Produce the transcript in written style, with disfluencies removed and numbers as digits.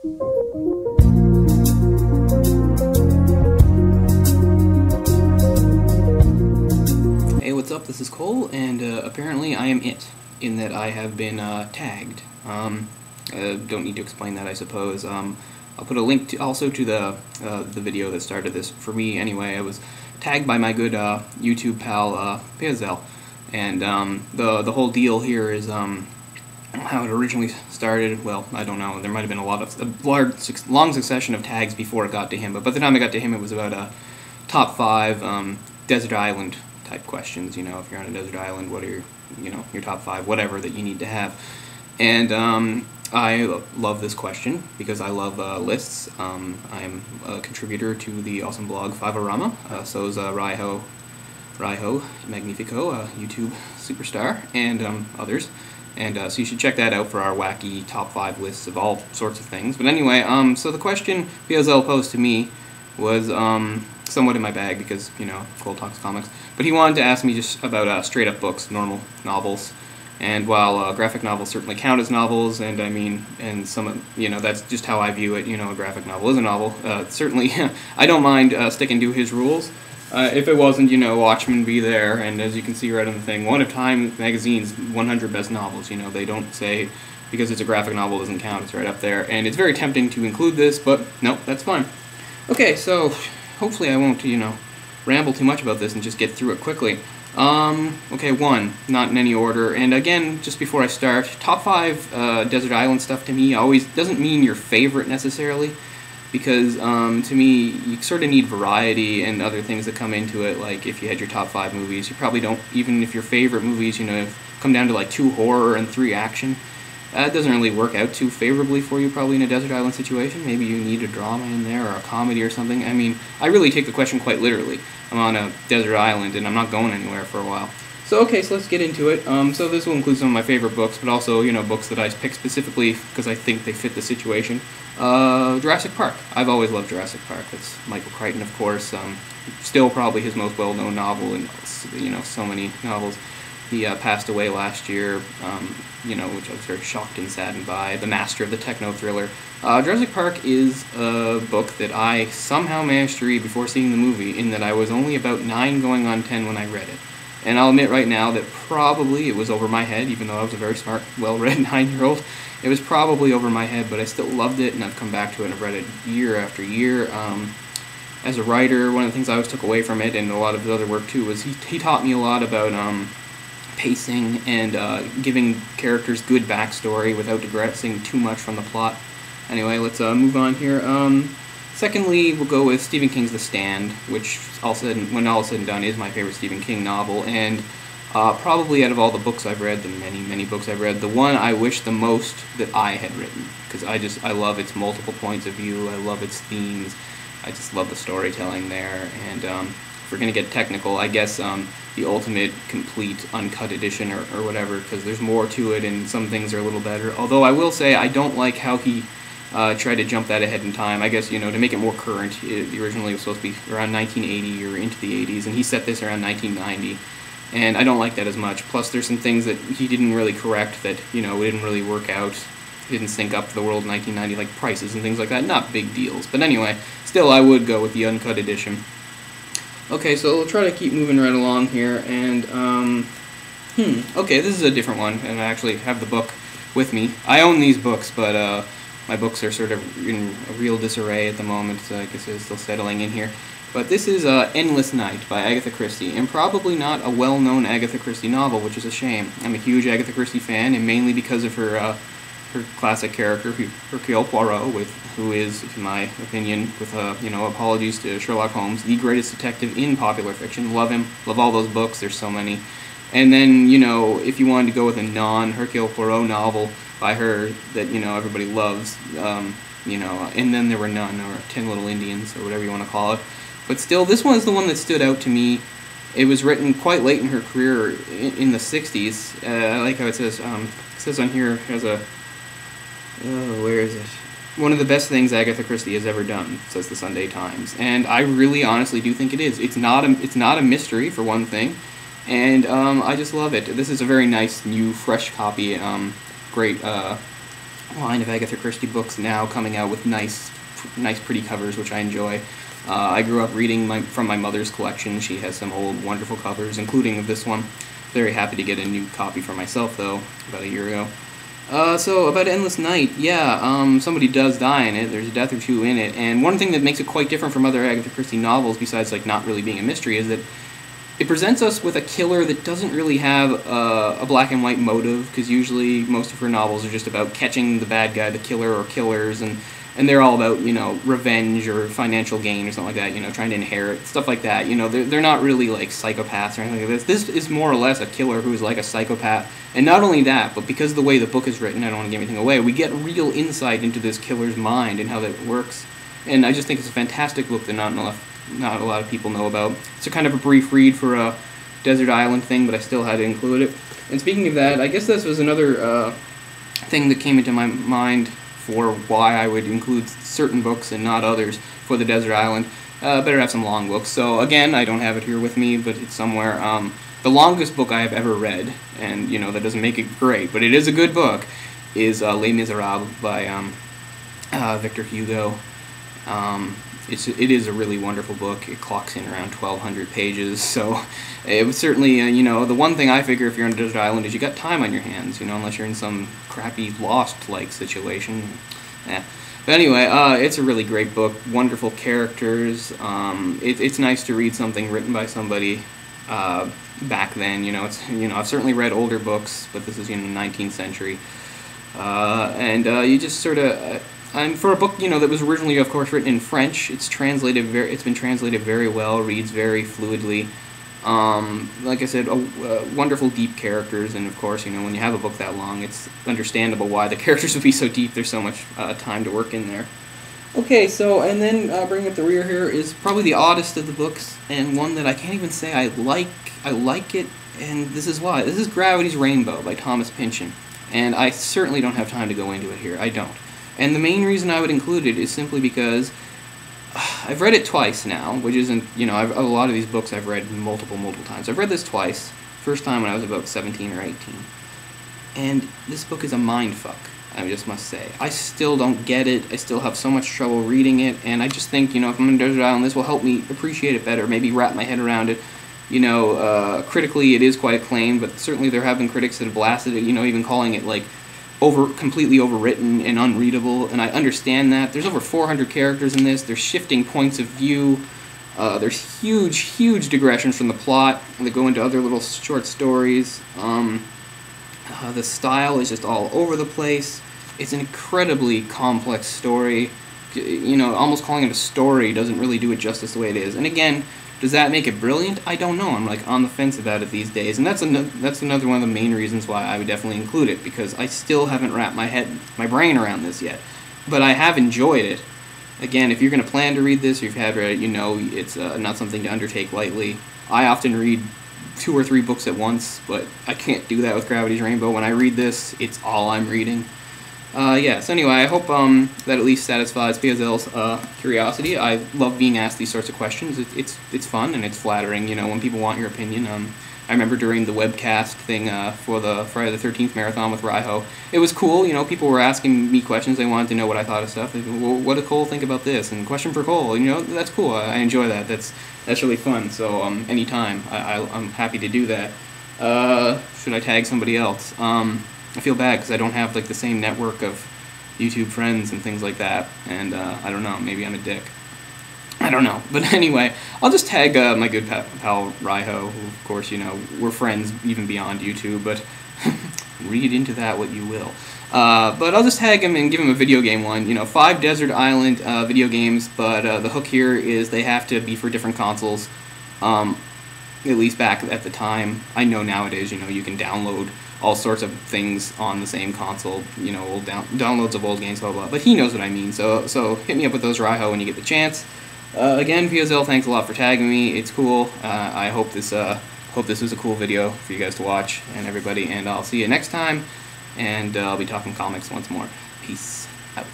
Hey, what's up? This is Cole, and apparently I am it, in that I have been tagged. Don't need to explain that, I suppose. I'll put a link also to the video that started this for me. Anyway, I was tagged by my good YouTube pal pizowell, and the whole deal here is how it originally started. Well, I don't know. There might have been a long succession of tags before it got to him, but by the time I got to him, it was about a top 5 desert island type questions. You know, if you're on a desert island, what are your top 5, whatever that you need to have. And I love this question because I love lists. I'm a contributor to the awesome blog fiveorama. So is ryho Magnifico, YouTube superstar, and others. And so you should check that out for our wacky top 5 lists of all sorts of things. But anyway, so the question pizowell posed to me was somewhat in my bag because, Cole talks comics. But he wanted to ask me just about straight-up books, normal novels. And while graphic novels certainly count as novels, and and some, that's just how I view it, a graphic novel is a novel, certainly I don't mind sticking to his rules. If it wasn't, Watchmen be there, and as you can see right on the thing, one of Time Magazine's 100 best novels, they don't say because it's a graphic novel it doesn't count, it's right up there. And it's very tempting to include this, but nope, that's fine. Okay, so hopefully I won't, ramble too much about this and just get through it quickly. Okay, 1, not in any order, and again, just before I start, top 5 desert island stuff to me always doesn't mean your favorite necessarily, because to me, you sort of need variety and other things that come into it. Like if you had your top 5 movies, you probably don't, even if your favorite movies, come down to like 2 horror and 3 action, that doesn't really work out too favorably for you probably in a desert island situation. Maybe you need a drama in there or a comedy or something. I really take the question quite literally. I'm on a desert island and I'm not going anywhere for a while. So okay, so let's get into it. So this will include some of my favorite books, but also, books that I picked specifically because I think they fit the situation. Jurassic Park. I've always loved Jurassic Park. That's Michael Crichton, of course. Still probably his most well-known novel in, so many novels. He passed away last year, which I was very shocked and saddened by. The master of the techno-thriller. Jurassic Park is a book that I somehow managed to read before seeing the movie, in that I was only about 9 going on 10 when I read it. And I'll admit right now that probably it was over my head, even though I was a very smart, well-read 9-year-old. It was probably over my head, but I still loved it, and I've come back to it and I've read it year after year. As a writer, one of the things I always took away from it, and a lot of his other work too, was he taught me a lot about pacing and giving characters good backstory without digressing too much from the plot. Anyway, let's move on here. Secondly, we'll go with Stephen King's The Stand, which, when all is said and done, is my favorite Stephen King novel, and probably out of all the books I've read, the many, many books I've read, the one I wish the most that I had written, because I love its multiple points of view, I love its themes, I just love the storytelling there, and if we're going to get technical, I guess the ultimate, complete, uncut edition or whatever, because there's more to it and some things are a little better. Although I will say I don't like how he tried to jump that ahead in time. I guess, to make it more current, it originally was supposed to be around 1980 or into the 80s, and he set this around 1990. And I don't like that as much. Plus, there's some things that he didn't really correct that, didn't really work out. Didn't sync up to the world in 1990, like prices and things like that. Not big deals. But anyway, still I would go with the uncut edition. Okay, so we'll try to keep moving right along here, and, okay, this is a different one, and I actually have the book with me. I own these books, but my books are sort of in a real disarray at the moment, so I guess they're still settling in here. But this is Endless Night by Agatha Christie, and probably not a well-known Agatha Christie novel, which is a shame. I'm a huge Agatha Christie fan, and mainly because of her classic character, Hercule Poirot, who is, in my opinion, with apologies to Sherlock Holmes, the greatest detective in popular fiction. Love him, love all those books. There's so many. And then, if you wanted to go with a non-Hercule Poirot novel by her that everybody loves, and then there were none, or 10 Little Indians, or whatever you want to call it. But still, this one is the one that stood out to me. It was written quite late in her career, in the 60s. I like how it says on here, as a, where is it? One of the best things Agatha Christie has ever done, says the Sunday Times. And I really honestly do think it is. It's not a mystery, for one thing. And I just love it. This is a very nice, new, fresh copy. Great line of Agatha Christie books now coming out with nice, pretty covers, which I enjoy. I grew up reading from my mother's collection. She has some old, wonderful covers, including this one. Very happy to get a new copy for myself, though, about a year ago. So, about Endless Night, yeah, somebody does die in it. There's a death or two in it, and one thing that makes it quite different from other Agatha Christie novels, besides, like, not really being a mystery, is that it presents us with a killer that doesn't really have a black and white motive, because usually most of her novels are just about catching the bad guy, the killer or killers, and they're all about, you know, revenge or financial gain or something like that, you know, trying to inherit, stuff like that. You know, they're not really, like, psychopaths or anything like this. This is more or less a killer who's like a psychopath. And not only that, but because of the way the book is written, I don't want to give anything away, we get real insight into this killer's mind and how that works. And I just think it's a fantastic book that not a lot of people know about. It's a kind of a brief read for a desert island thing, but I still had to include it. And speaking of that, I guess this was another thing that came into my mind for why I would include certain books and not others for the desert island. Better have some long books. So again, I don't have it here with me, but it's somewhere. The longest book I have ever read, and you know that doesn't make it great, but it is a good book, is Les Miserables by Victor Hugo. It is a really wonderful book. It clocks in around 1,200 pages, so it was certainly, you know, the one thing I figure if you're on a desert island is you got time on your hands, you know, unless you're in some crappy Lost-like situation. Yeah. But anyway, it's a really great book, wonderful characters. It's nice to read something written by somebody back then, you know. I've certainly read older books, but this is, you know, 19th century. You just sort of... for a book, you know, that was originally, of course, written in French, it's been translated very well, reads very fluidly. Like I said, wonderful deep characters, and of course, you know, when you have a book that long, it's understandable why the characters would be so deep. There's so much time to work in there. Okay, so, and then bringing up the rear here is probably the oddest of the books, and one that I can't even say I like it, and this is why. This is Gravity's Rainbow by Thomas Pynchon, and I certainly don't have time to go into it here. I don't. And the main reason I would include it is simply because I've read it twice now, which isn't, you know, a lot of these books I've read multiple times. I've read this twice. First time when I was about 17 or 18. And this book is a mindfuck, I just must say. I still don't get it. I still have so much trouble reading it, and I just think, you know, if I'm on a desert island, this will help me appreciate it better, maybe wrap my head around it. You know, critically it is quite acclaimed, but certainly there have been critics that have blasted it, you know, even calling it, like, completely overwritten and unreadable, and I understand that. There's over 400 characters in this. There's shifting points of view. There's huge digressions from the plot that go into other little short stories. The style is just all over the place. It's an incredibly complex story. You know, almost calling it a story doesn't really do it justice the way it is. And again, does that make it brilliant? I don't know. I'm like on the fence about it these days, and that's another one of the main reasons why I would definitely include it, because I still haven't wrapped my brain around this yet. But I have enjoyed it. Again, if you're going to plan to read this, or you've had read it, you know it's not something to undertake lightly. I often read 2 or 3 books at once, but I can't do that with Gravity's Rainbow. When I read this, it's all I'm reading. Yeah, so anyway, I hope that at least satisfies pizowell's curiosity. I love being asked these sorts of questions. It's fun and it's flattering, you know, when people want your opinion. I remember during the webcast thing for the Friday the 13th marathon with Ryho, it was cool, you know, people were asking me questions. They wanted to know what I thought of stuff. They go, well, what did Cole think about this? And question for Cole, you know, that's cool. I enjoy that. That's really fun. So anytime, I'm happy to do that. Should I tag somebody else? I feel bad because I don't have like the same network of YouTube friends and things like that, and I don't know, maybe I'm a dick. I don't know, but anyway, I'll just tag my good pal Ryho, who of course, you know, we're friends even beyond YouTube, but read into that what you will. But I'll just tag him and give him a video game one, you know, 5 Desert Island video games, but the hook here is they have to be for different consoles, at least back at the time. I know nowadays, you know, you can download all sorts of things on the same console, you know, old downloads of old games, blah, blah, but he knows what I mean, so hit me up with those Ryho when you get the chance. Again, pizowell, thanks a lot for tagging me, it's cool. I hope this was a cool video for you guys to watch, and everybody, and I'll see you next time, and I'll be talking comics once more. Peace out.